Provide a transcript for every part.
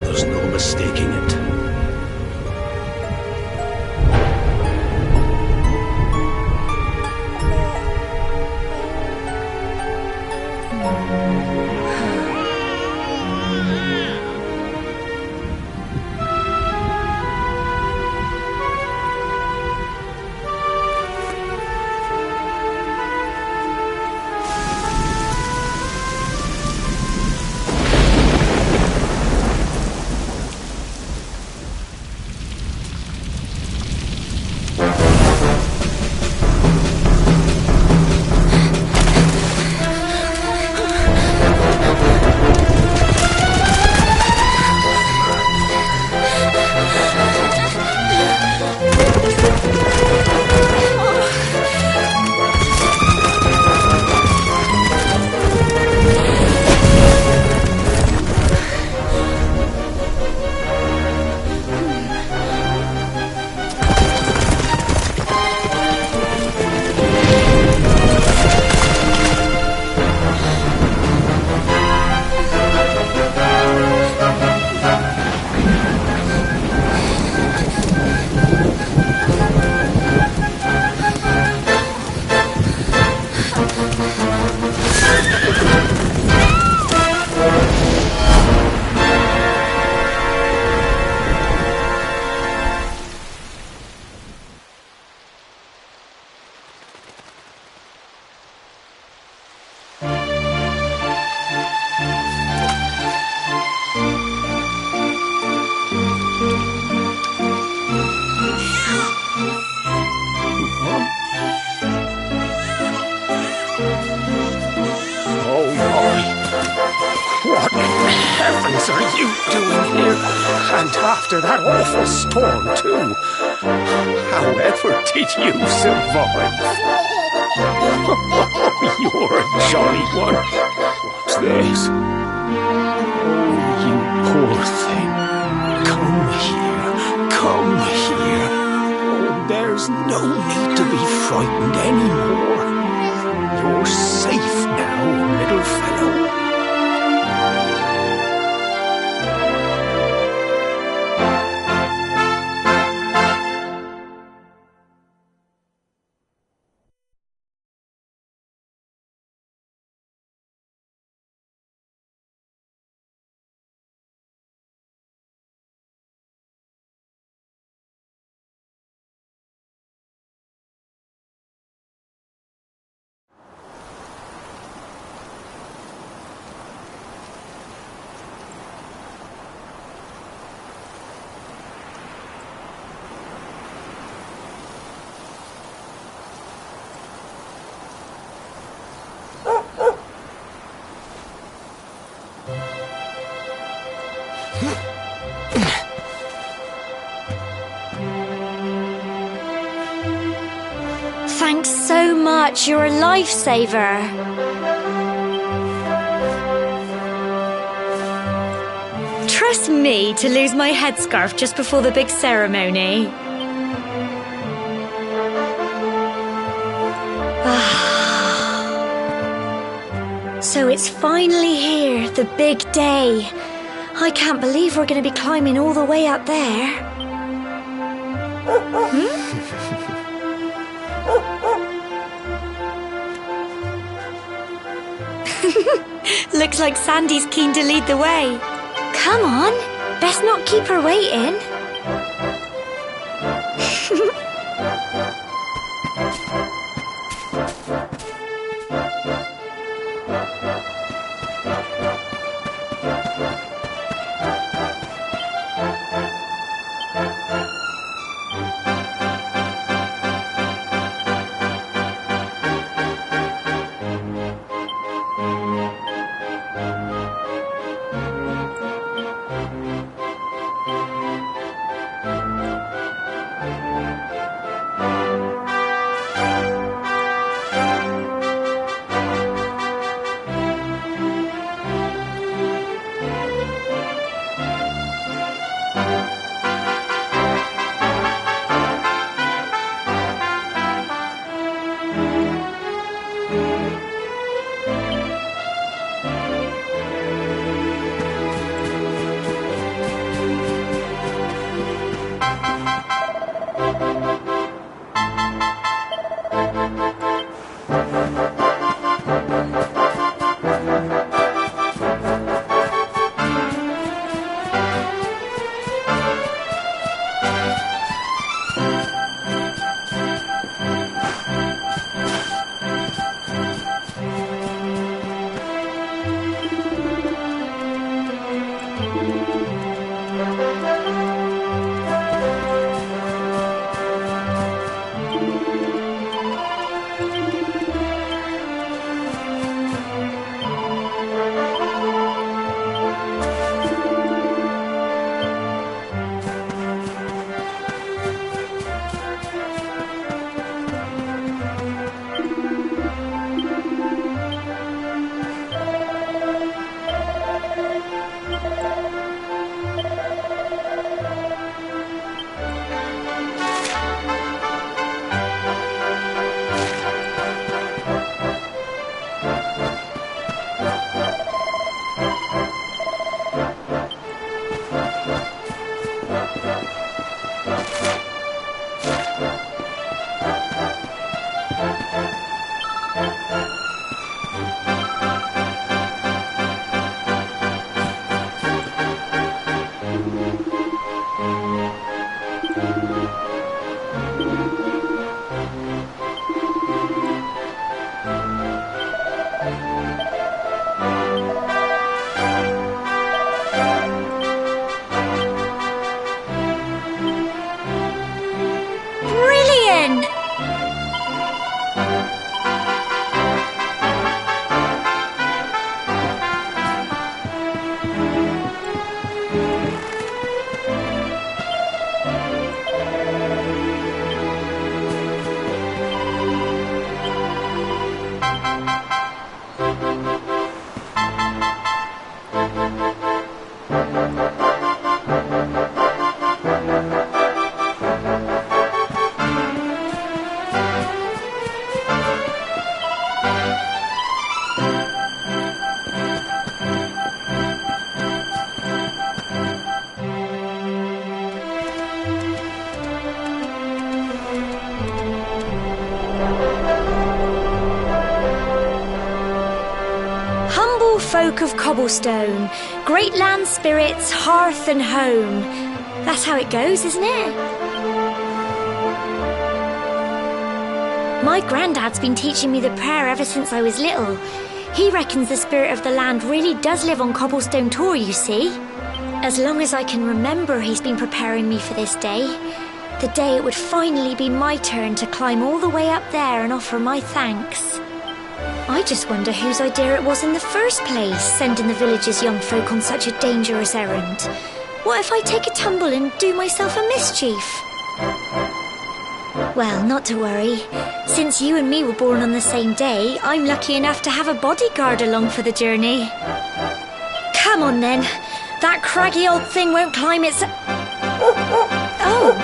There's no mistaking it. What in heavens are you doing here? And after that awful storm, too. However did you survive? Oh, you're a jolly one. What's this? Oh, you poor thing. Come here. Come here. Oh, there's no need to be frightened anymore. You're safe now, little fellow. so much. You're a lifesaver. Trust me to lose my headscarf just before the big ceremony. So it's finally here, the big day. I can't believe we're going to be climbing all the way up there. Looks like Sandy's keen to lead the way. Come on, best not keep her waiting. Folk of cobblestone, great land spirits, hearth and home. That's how it goes, isn't it? My granddad's been teaching me the prayer ever since I was little. He reckons the spirit of the land really does live on Cobblestone Tor, you see. As long as I can remember, he's been preparing me for this day. The day it would finally be my turn to climb all the way up there and offer my thanks. I just wonder whose idea it was in the first place, sending the village's young folk on such a dangerous errand. What if I take a tumble and do myself a mischief? Well, not to worry. Since you and me were born on the same day, I'm lucky enough to have a bodyguard along for the journey. Come on then. That craggy old thing won't climb its... Oh!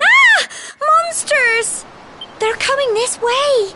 Ah! Monsters! They're coming this way!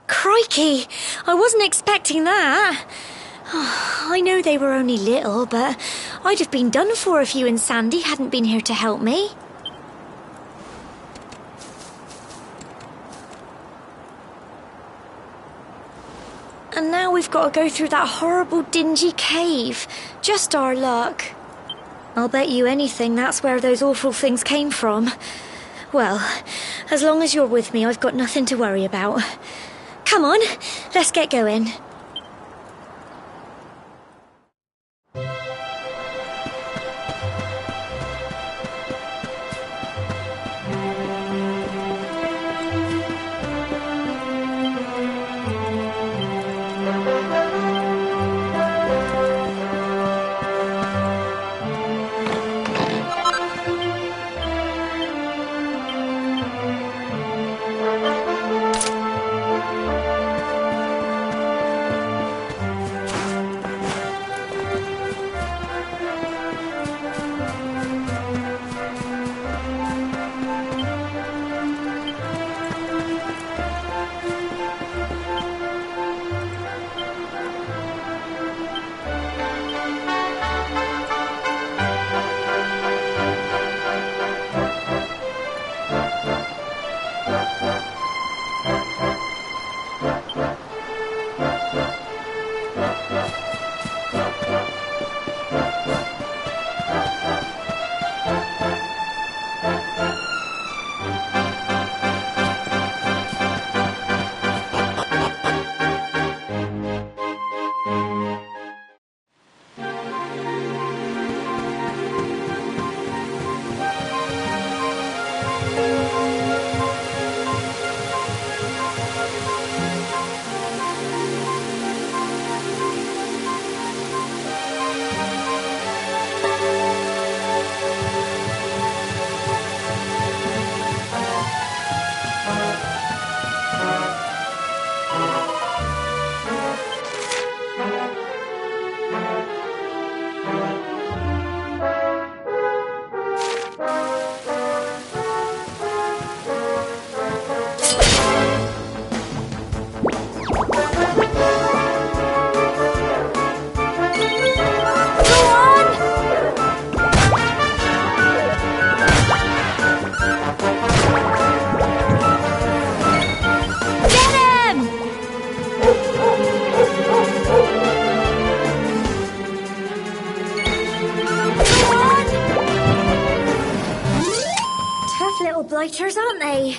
Crikey, I wasn't expecting that. I know they were only little, but I'd have been done for if you and Sandy hadn't been here to help me. And now we've got to go through that horrible dingy cave. Just our luck. I'll bet you anything that's where those awful things came from. Well, as long as you're with me, I've got nothing to worry about. Come on, let's get going. Blighters, aren't they?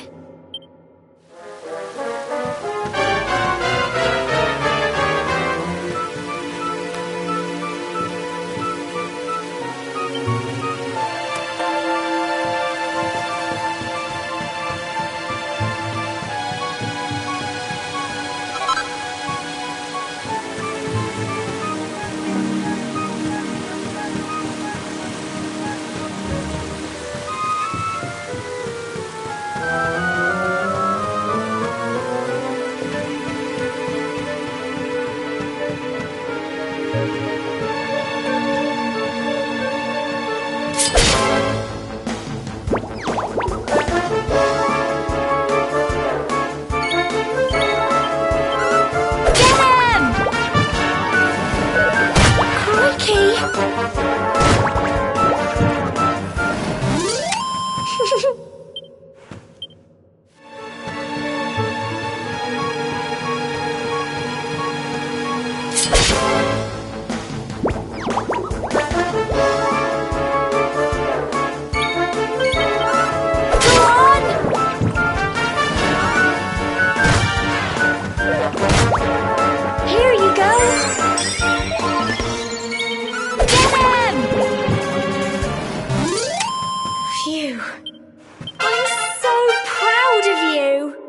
you.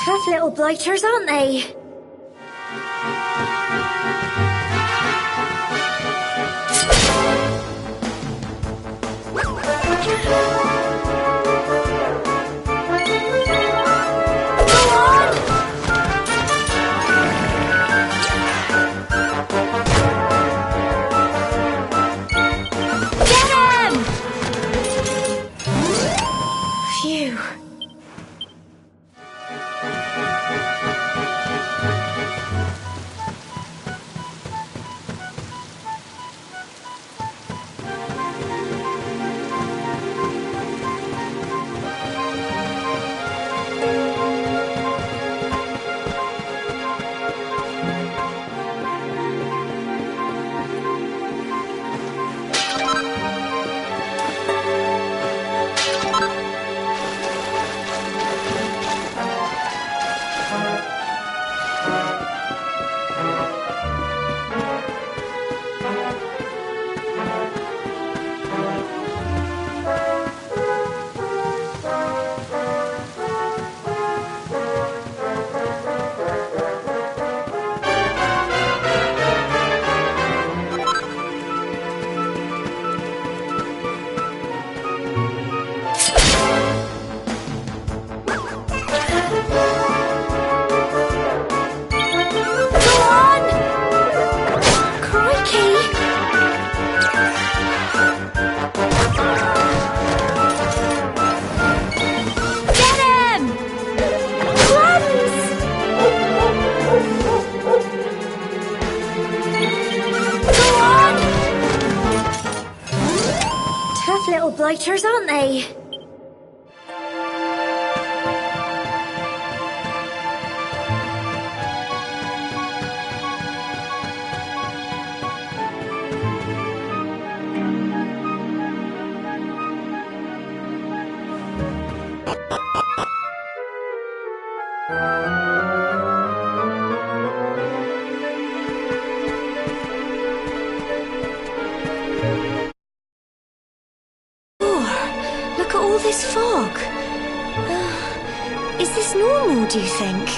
Tough little blighters, aren't they? Phew. Tough little blighters, aren't they? Look at all this fog. Is this normal, do you think?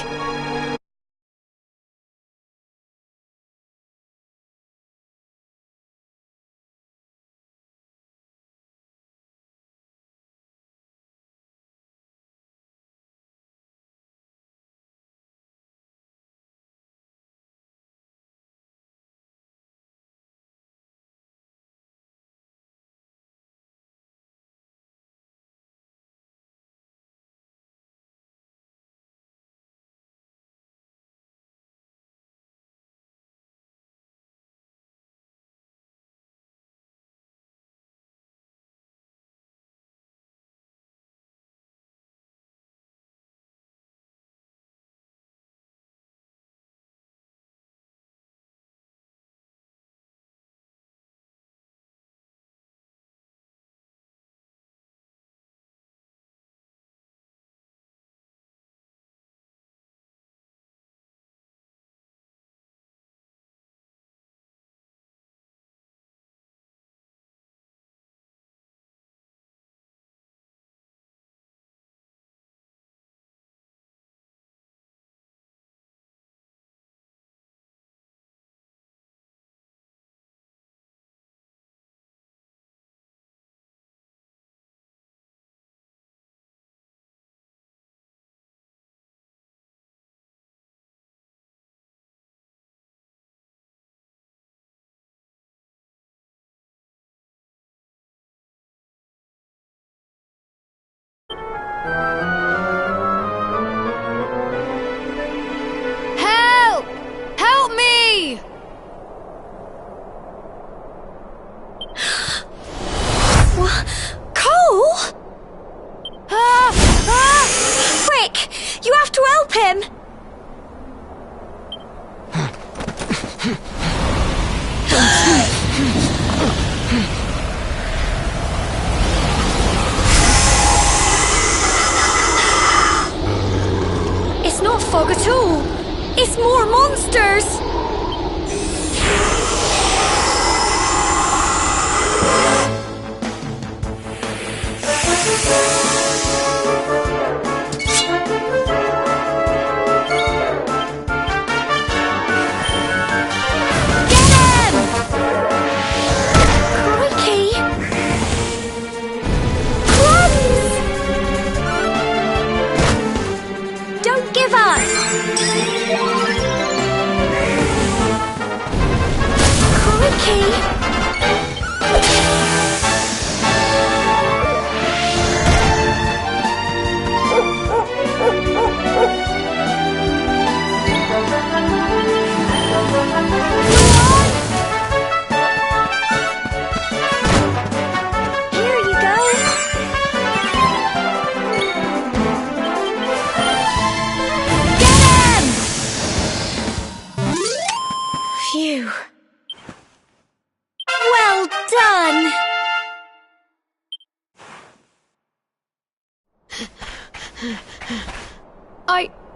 done!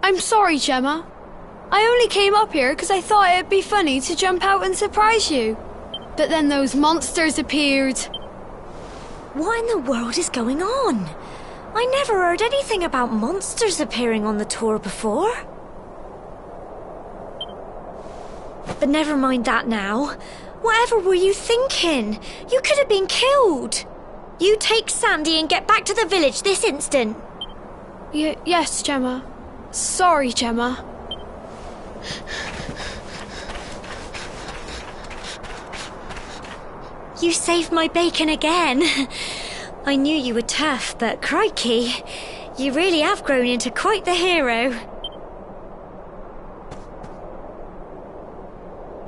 I'm sorry, Gemma. I only came up here because I thought it'd be funny to jump out and surprise you. But then those monsters appeared. What in the world is going on? I never heard anything about monsters appearing on the tour before. But never mind that now. Whatever were you thinking? You could have been killed. You take Sandy and get back to the village this instant. Yes, Gemma. Sorry, Gemma. You saved my bacon again. I knew you were tough, but crikey, you really have grown into quite the hero.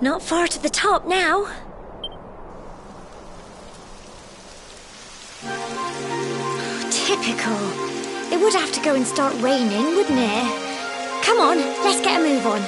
Not far to the top now. Typical. It would have to go and start raining, wouldn't it? Come on, let's get a move on.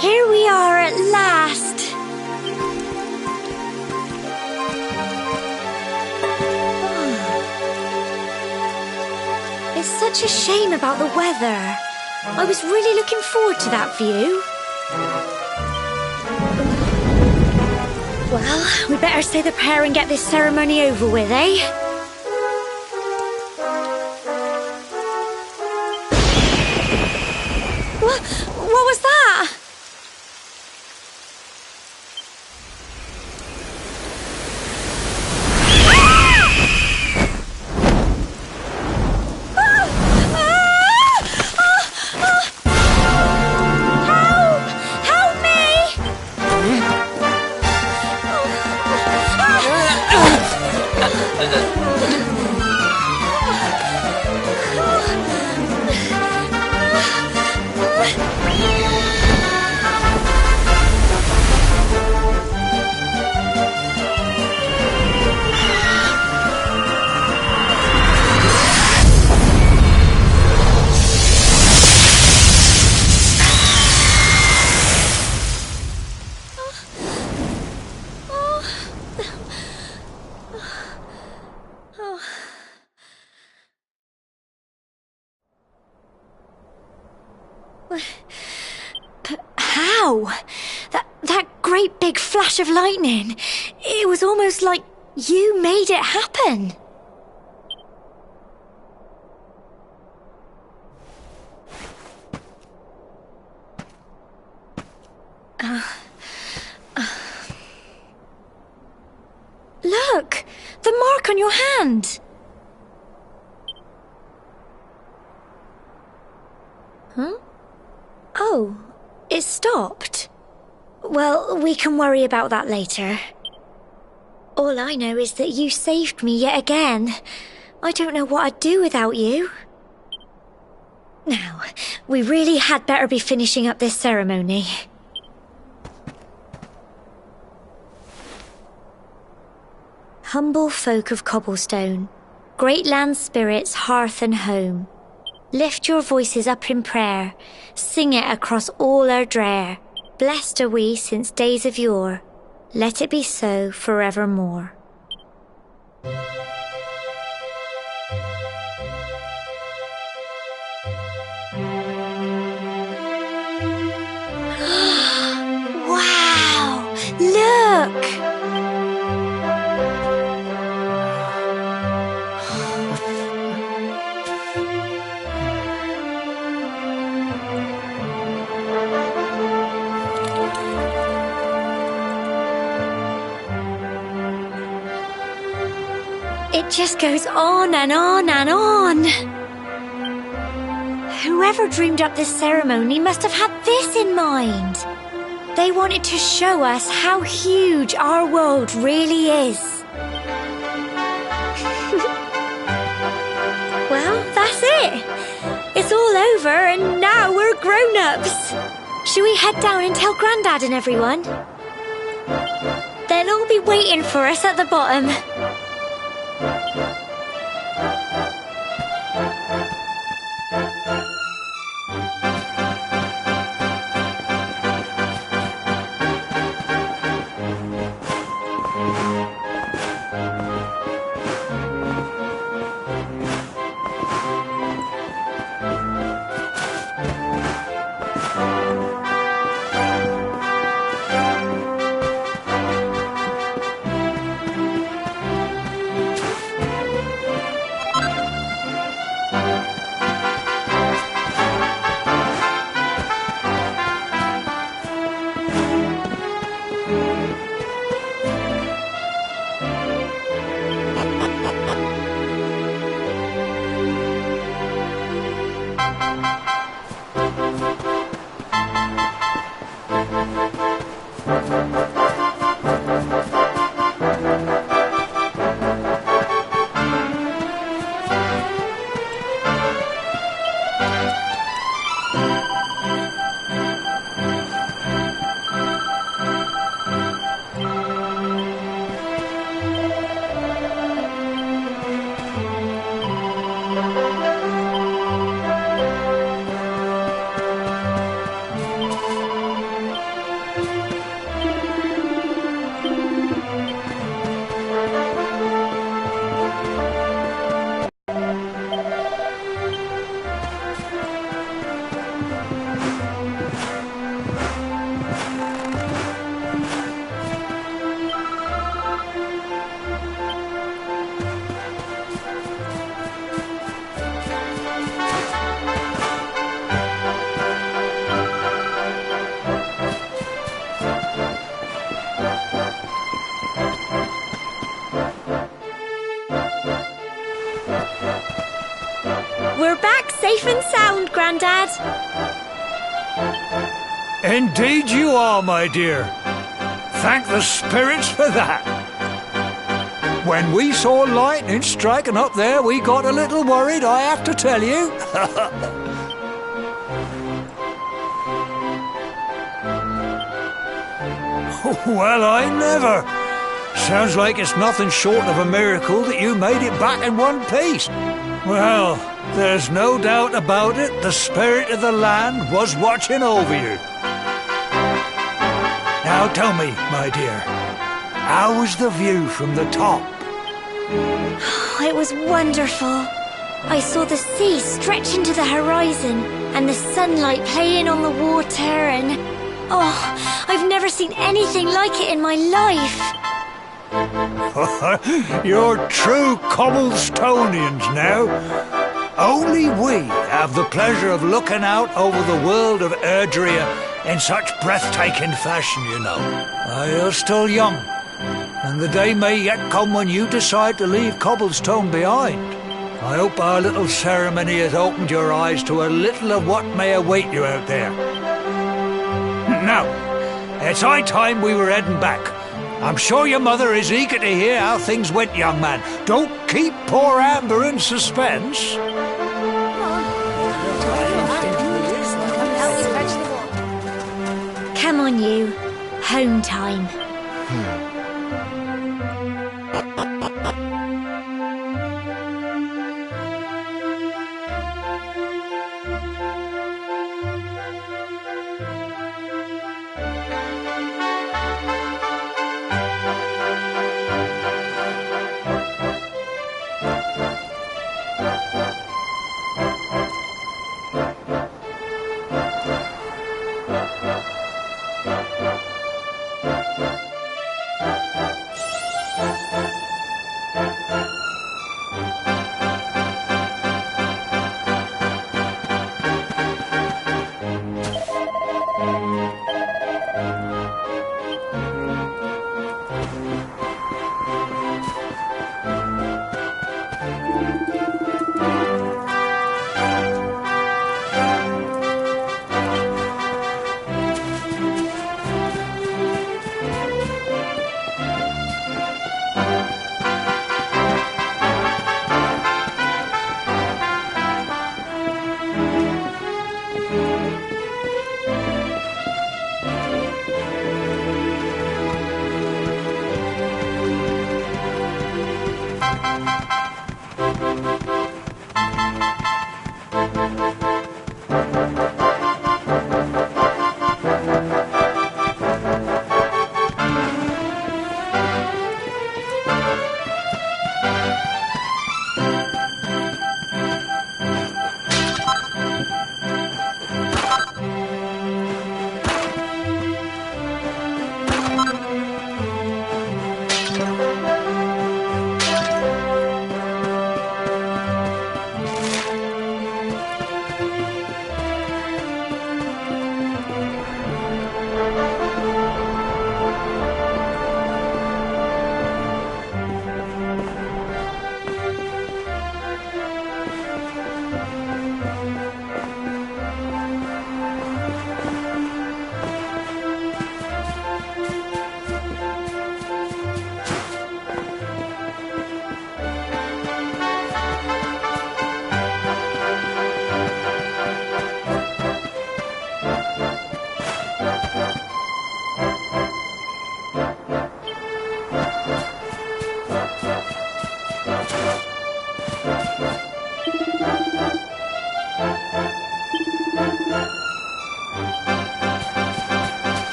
Here we are at last. Oh. It's such a shame about the weather. I was really looking forward to that view. Well, we better say the prayer and get this ceremony over with, eh? What was that? How? That great big flash of lightning. It was almost like you made it happen. Look! on your hand? Huh? Oh, it stopped. Well, we can worry about that later. All I know is that you saved me yet again. I don't know what I'd do without you. Now, we really had better be finishing up this ceremony. Humble folk of cobblestone, great land spirits, hearth and home, lift your voices up in prayer, sing it across all our drear. Blessed are we since days of yore, let it be so forevermore. Wow! Look! It just goes on and on and on. Whoever dreamed up this ceremony must have had this in mind. They wanted to show us how huge our world really is. Well, that's it. It's all over and now we're grown-ups. Should we head down and tell Grandad and everyone? They'll all be waiting for us at the bottom. We're back safe and sound, Grandad. Indeed you are, my dear. Thank the spirits for that. When we saw lightning striking up there, we got a little worried, I have to tell you. Well, I never. Sounds like it's nothing short of a miracle that you made it back in one piece. Well, there's no doubt about it, the spirit of the land was watching over you. Now tell me, my dear, how was the view from the top? It was wonderful. I saw the sea stretch into the horizon and the sunlight playing on the water and... oh, I've never seen anything like it in my life. You're true Cobblestonians now. Only we have the pleasure of looking out over the world of Erdrea in such breathtaking fashion, you know. You're still young, And the day may yet come when you decide to leave Cobblestone behind. I hope our little ceremony has opened your eyes to a little of what may await you out there. Now, it's high time we were heading back. I'm sure your mother is eager to hear how things went, young man. Don't keep poor Amber in suspense. Come on, you. Home time.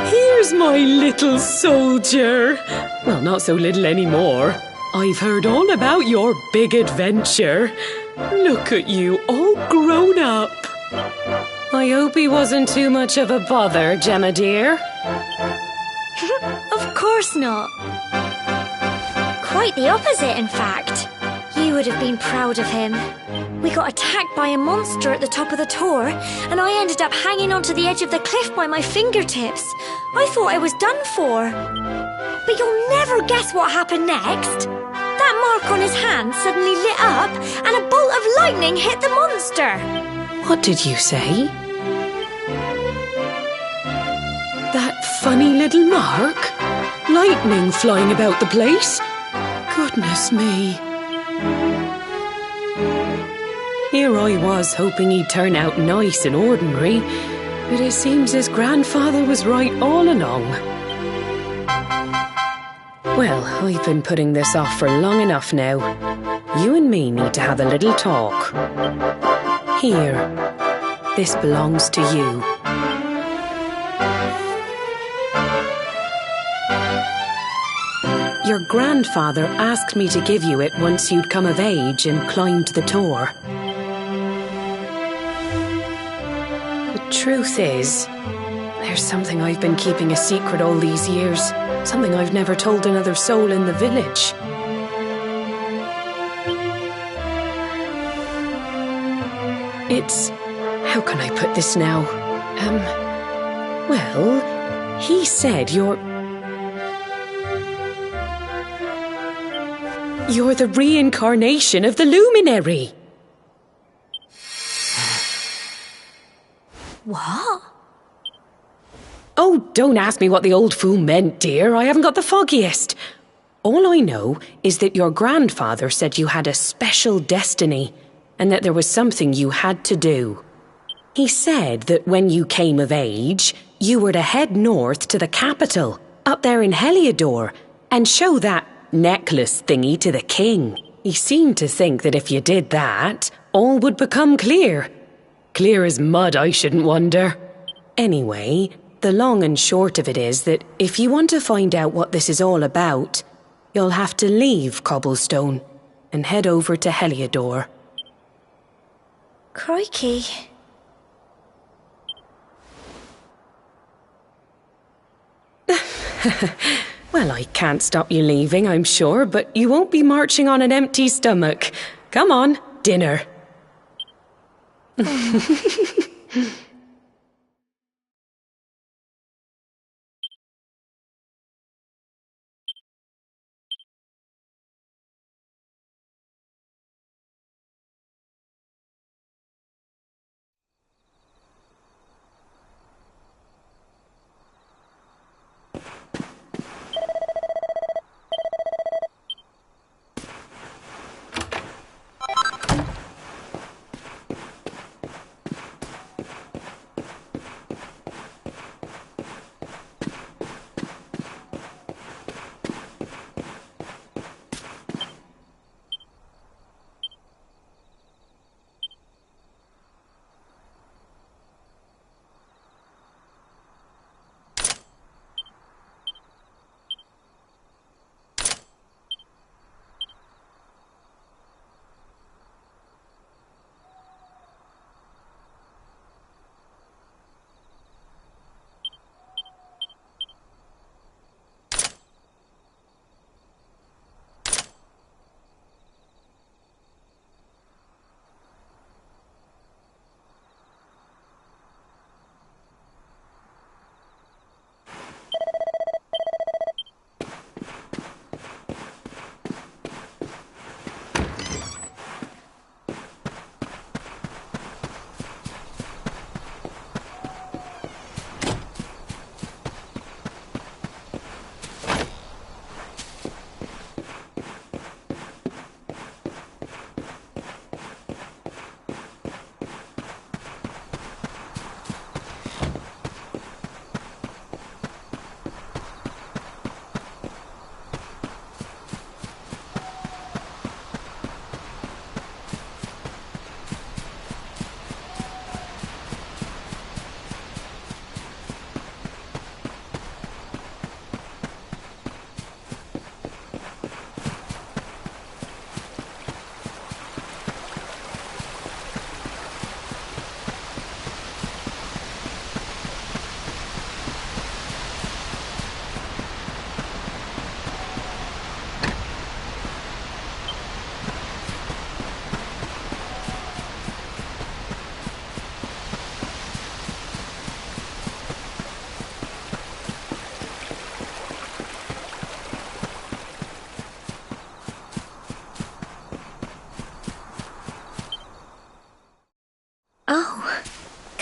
Here's my little soldier. Well, not so little anymore. I've heard all about your big adventure. Look at you, all grown up. I hope he wasn't too much of a bother, Gemma dear. Of course not. Quite the opposite, in fact. You would have been proud of him. We got attacked by a monster at the top of the tor, and I ended up hanging onto the edge of the cliff by my fingertips. I thought I was done for. But you'll never guess what happened next. That mark on his hand suddenly lit up, and a bolt of lightning hit the monster. What did you say? That funny little mark? Lightning flying about the place? Goodness me. Here I was hoping he'd turn out nice and ordinary, but it seems his grandfather was right all along. Well, I've been putting this off for long enough now. You and me need to have a little talk. Here, this belongs to you. Your grandfather asked me to give you it once you'd come of age and climbed the tor. The truth is, there's something I've been keeping a secret all these years. Something I've never told another soul in the village. It's... how can I put this now? Well, he said you're the reincarnation of the luminary. What? Oh, don't ask me what the old fool meant, dear. I haven't got the foggiest. All I know is that your grandfather said you had a special destiny and that there was something you had to do. He said that when you came of age, you were to head north to the capital, up there in Heliodor, and show that necklace thingy to the king. He seemed to think that if you did that, all would become clear. Clear as mud, I shouldn't wonder. Anyway, the long and short of it is that if you want to find out what this is all about, you'll have to leave Cobblestone and head over to Heliodor. Crikey. Well, I can't stop you leaving, I'm sure, but you won't be marching on an empty stomach. Come on, dinner.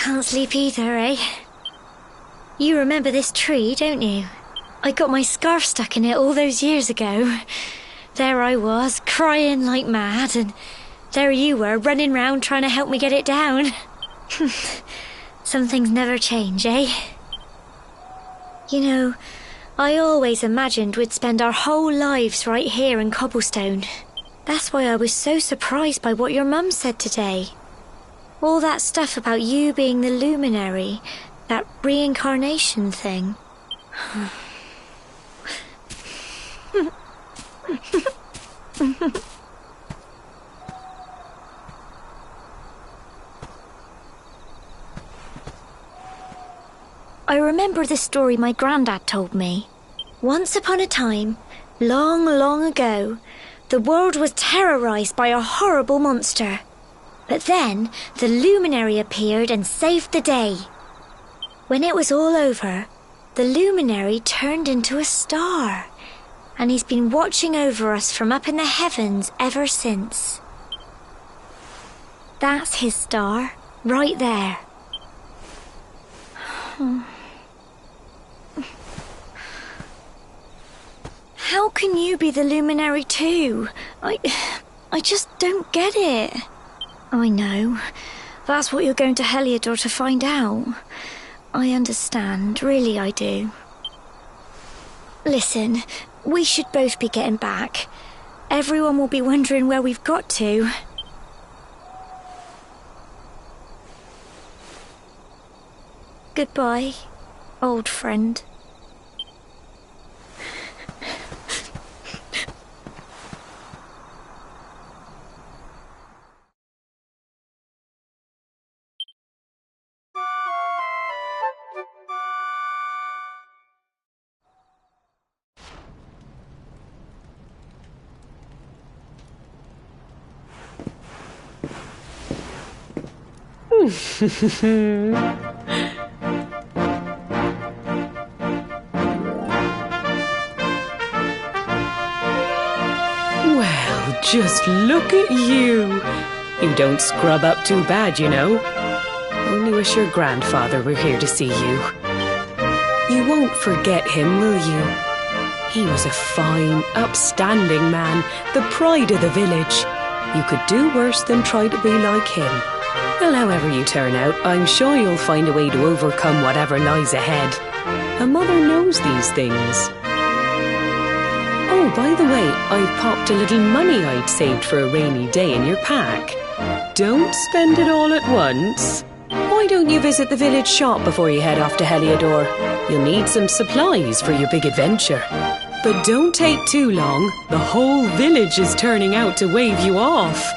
can't sleep either, eh? You remember this tree, don't you? I got my scarf stuck in it all those years ago. There I was, crying like mad, and there you were, running round trying to help me get it down. Some things never change, eh? You know, I always imagined we'd spend our whole lives right here in Cobblestone. That's why I was so surprised by what your mum said today. All that stuff about you being the luminary, that reincarnation thing. I remember the story my granddad told me. Once upon a time, long, long ago, the world was terrorized by a horrible monster. But then the luminary appeared and saved the day. When it was all over, the luminary turned into a star, and he's been watching over us from up in the heavens ever since. That's his star, right there. How can you be the luminary too? I just don't get it. I know. That's what you're going to Heliodor to find out. I understand, really I do. Listen, we should both be getting back. Everyone will be wondering where we've got to. Goodbye, old friend. Well, just look at you. You don't scrub up too bad, you know. Only wish your grandfather were here to see you. You won't forget him, will you? He was a fine, upstanding man, the pride of the village. You could do worse than try to be like him. Well, however you turn out, I'm sure you'll find a way to overcome whatever lies ahead. A mother knows these things. Oh, by the way, I've popped a little money I'd saved for a rainy day in your pack. Don't spend it all at once. Why don't you visit the village shop before you head off to Heliodor? You'll need some supplies for your big adventure. But don't take too long. The whole village is turning out to wave you off.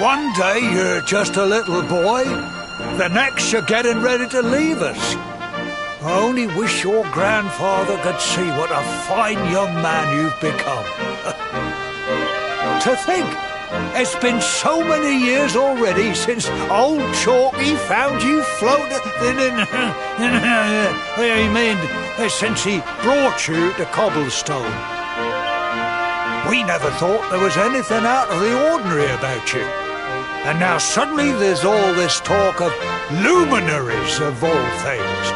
One day you're just a little boy, the next you're getting ready to leave us. I only wish your grandfather could see what a fine young man you've become. To think, it's been so many years already since old Chalky found you floating since he brought you to Cobblestone. We never thought there was anything out of the ordinary about you. And now suddenly there's all this talk of luminaries of all things.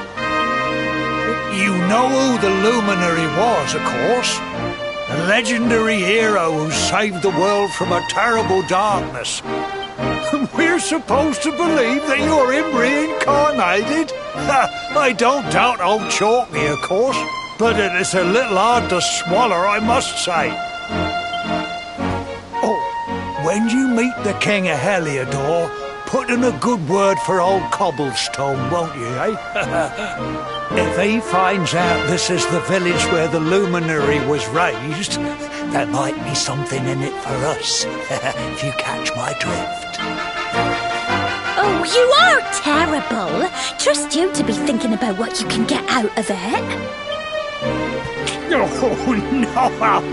You know who the luminary was, of course. A legendary hero who saved the world from a terrible darkness. We're supposed to believe that you're him reincarnated? I don't doubt old Chalky, of course, but it is a little hard to swallow, I must say. Oh, when you meet the King of Heliodor, put in a good word for old Cobblestone, won't you, eh? If he finds out this is the village where the luminary was raised, there might be something in it for us, if you catch my drift. Oh, you are terrible. Trust you to be thinking about what you can get out of it. Oh, no,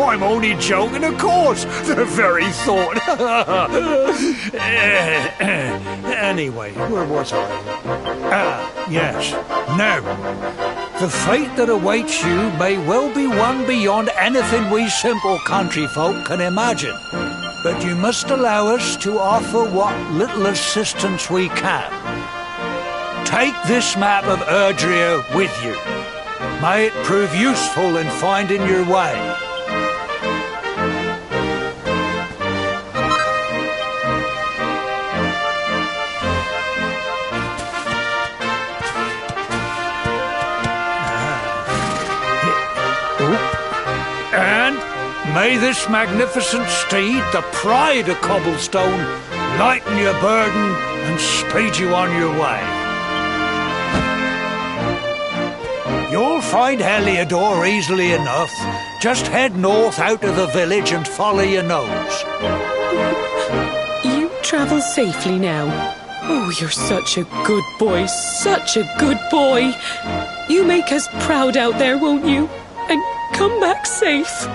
I'm only joking, of course. The very thought. Anyway, where was I? Yes. Now, the fate that awaits you may well be one beyond anything we simple country folk can imagine. But you must allow us to offer what little assistance we can. Take this map of Erdrea with you. May it prove useful in finding your way. And may this magnificent steed, the pride of Cobblestone, lighten your burden and speed you on your way. You'll find Heliodor easily enough. Just head north out of the village and follow your nose. You travel safely now. Oh, you're such a good boy, such a good boy. You make us proud out there, won't you? And come back safe.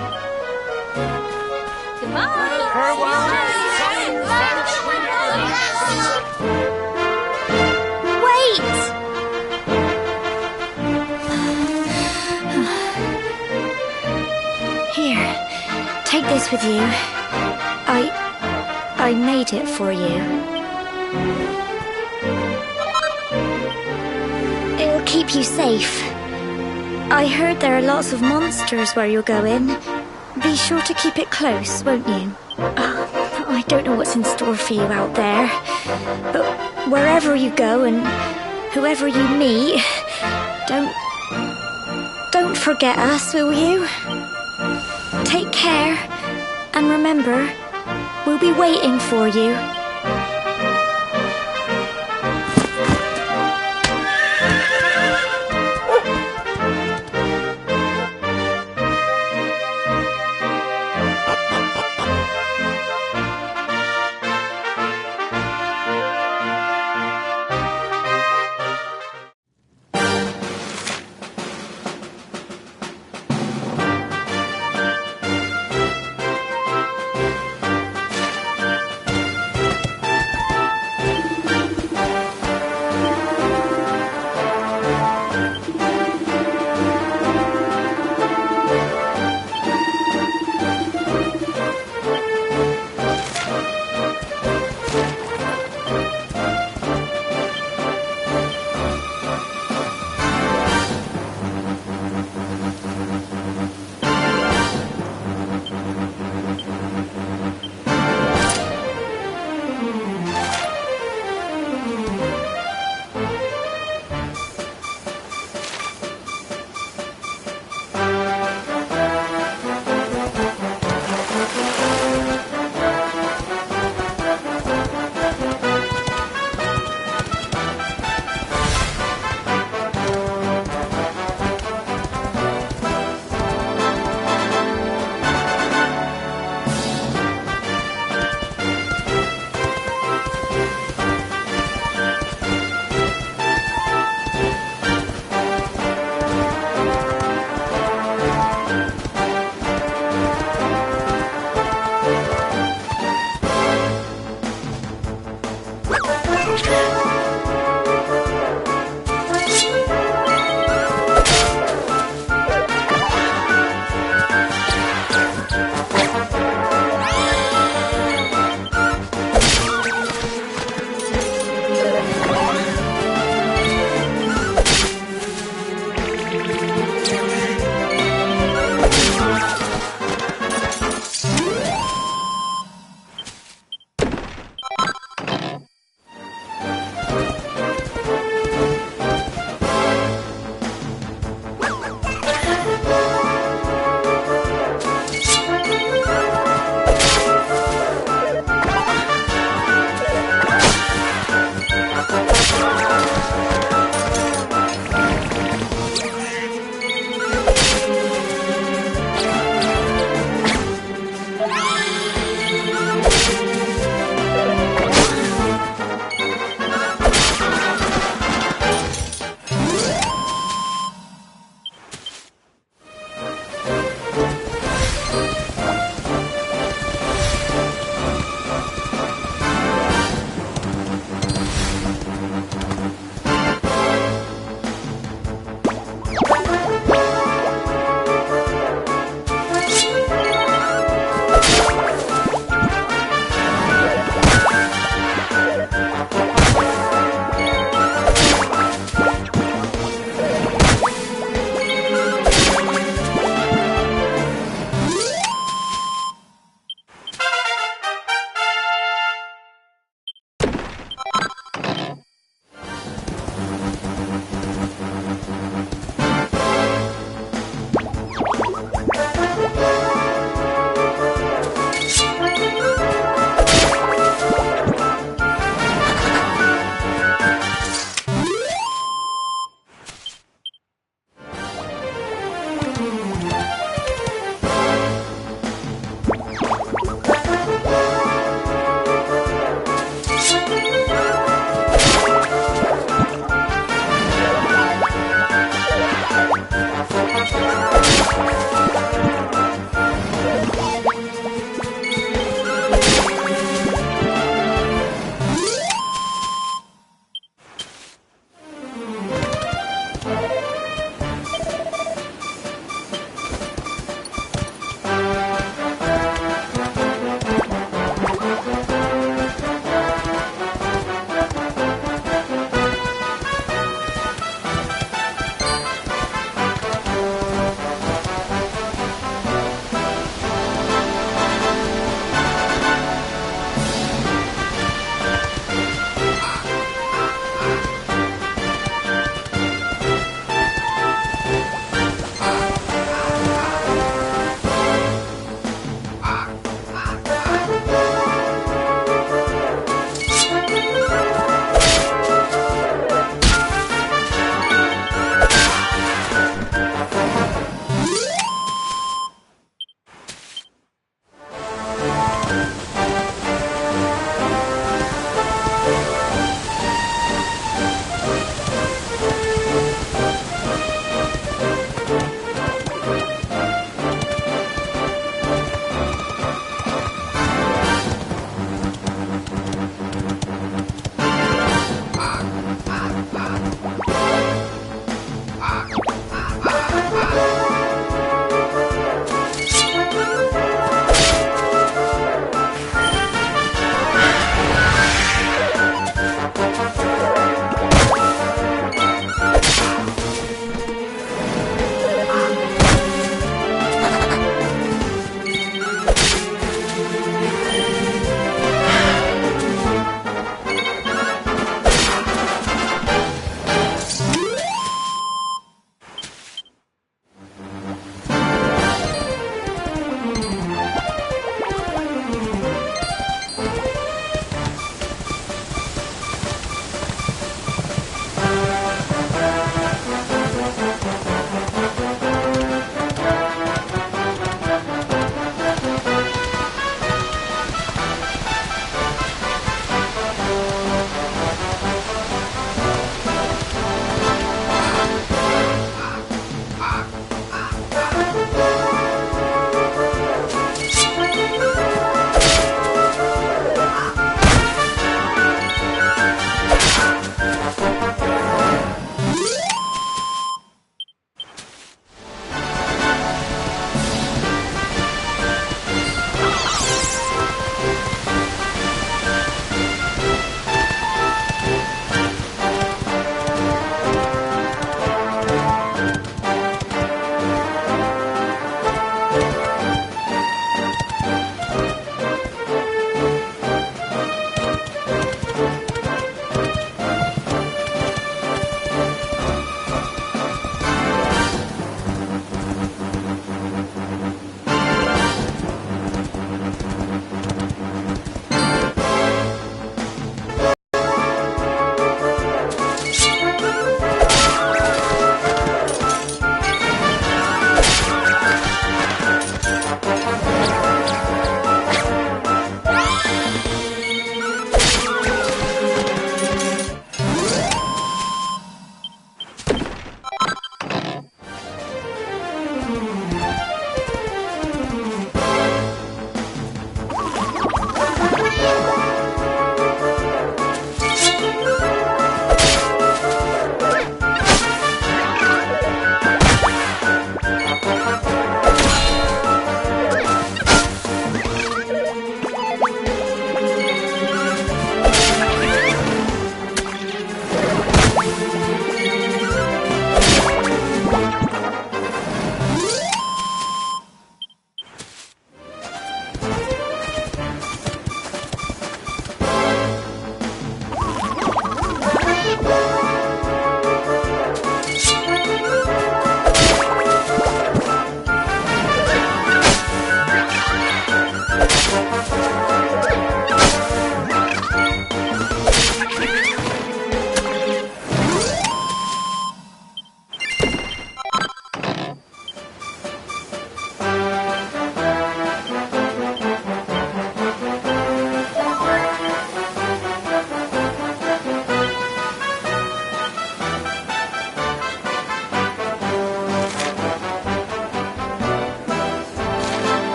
Take this with you. I made it for you. It'll keep you safe. I heard there are lots of monsters where you're going. Be sure to keep it close, won't you? I don't know what's in store for you out there, but wherever you go and whoever you meet, don't forget us, will you? Take care, and remember, we'll be waiting for you.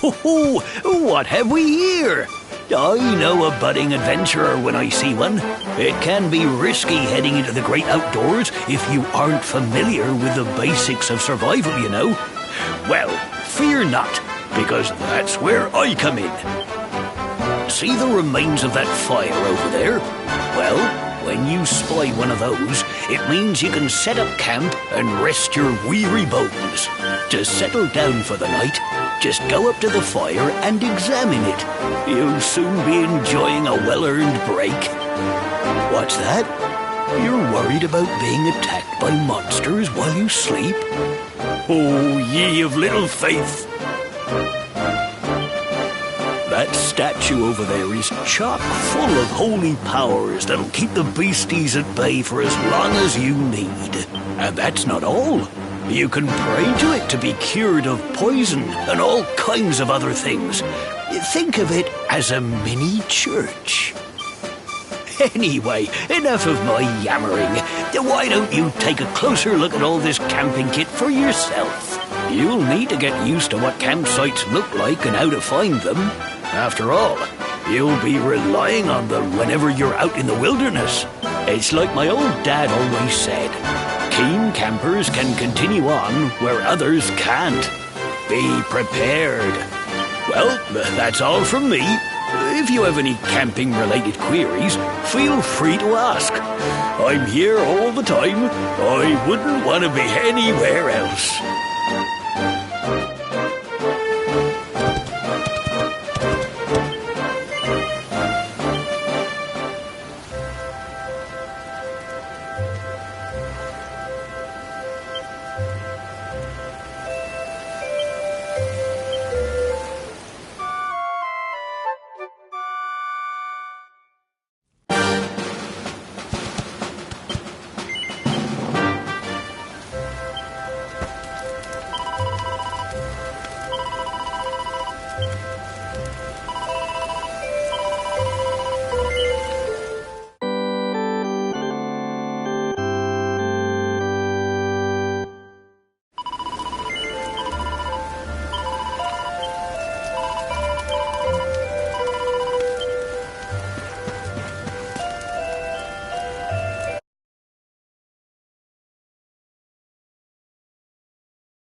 Oh, what have we here? I know a budding adventurer when I see one. It can be risky heading into the great outdoors if you aren't familiar with the basics of survival, you know. Well, fear not, because that's where I come in. See the remains of that fire over there? Well, when you spy one of those, it means you can set up camp and rest your weary bones. To settle down for the night, just go up to the fire and examine it. You'll soon be enjoying a well-earned break. What's that? You're worried about being attacked by monsters while you sleep? Oh, ye of little faith! That statue over there is chock full of holy powers that'll keep the beasties at bay for as long as you need. And that's not all. You can pray to it to be cured of poison and all kinds of other things. Think of it as a mini church. Anyway, enough of my yammering. Why don't you take a closer look at all this camping kit for yourself? You'll need to get used to what campsites look like and how to find them. After all, you'll be relying on them whenever you're out in the wilderness. It's like my old dad always said, keen campers can continue on where others can't. Be prepared. Well, that's all from me. If you have any camping-related queries, feel free to ask. I'm here all the time. I wouldn't want to be anywhere else.